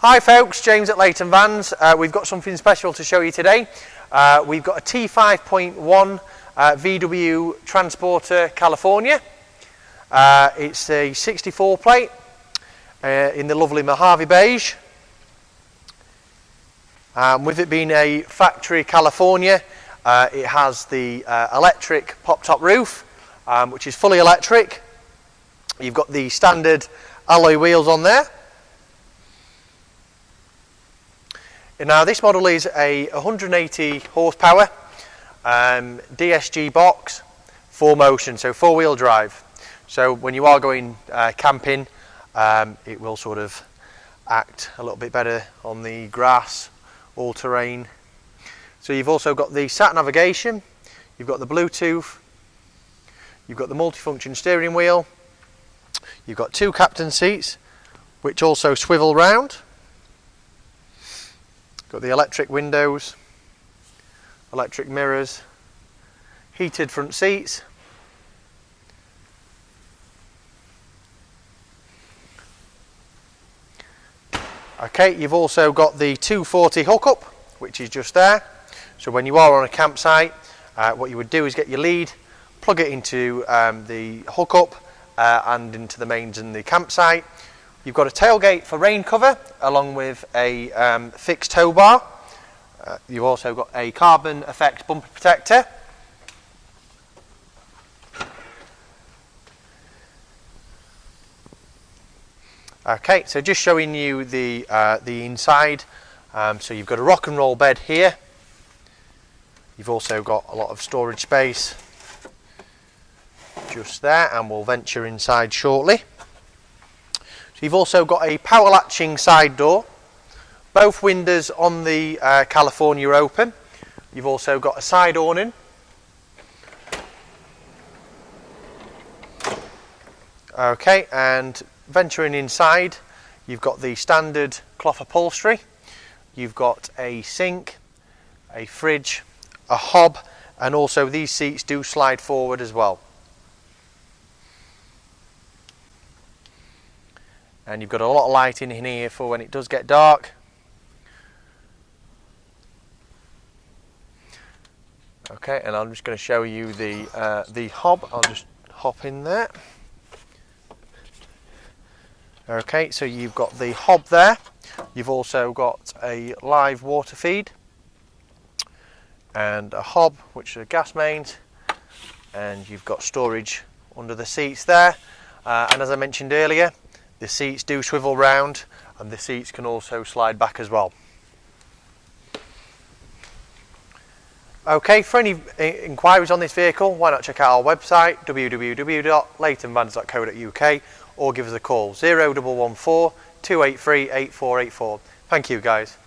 Hi folks, James at Latching Vans. We've got something special to show you today. We've got a T5.1 VW Transporter California. It's a 64 plate in the lovely Mojave beige. With it being a factory California, it has the electric pop-top roof, which is fully electric. You've got the standard alloy wheels on there. Now this model is a 180 horsepower DSG box, 4Motion, so 4-wheel drive. So when you are going camping, it will sort of act a little bit better on the grass, all terrain. So you've also got the sat navigation, you've got the Bluetooth, you've got the multifunction steering wheel, you've got 2 captain seats which also swivel round. Got the electric windows, electric mirrors, heated front seats. Okay, you've also got the 240 hookup, which is just there. So when you are on a campsite, what you would do is get your lead, plug it into the hookup and into the mains in the campsite. You've got a tailgate for rain cover along with a fixed tow bar. You've also got a carbon effect bumper protector. Okay, so just showing you the inside. So you've got a rock and roll bed here. You've also got a lot of storage space just there, and we'll venture inside shortly. You've also got a power latching side door. Both windows on the California are open. You've also got a side awning. Okay, and venturing inside, you've got the standard cloth upholstery. You've got a sink, a fridge, a hob, and also these seats do slide forward as well. And you've got a lot of lighting in here for when it does get dark. Okay, and I'm just going to show you the hob. I'll just hop in there. Okay, so you've got the hob there. You've also got a live water feed and a hob, which are gas mains, and you've got storage under the seats there. And as I mentioned earlier, the seats do swivel round, and the seats can also slide back as well. Okay, for any inquiries on this vehicle, why not check out our website www.lathamvans.co.uk or give us a call 0114 283 8484. Thank you guys.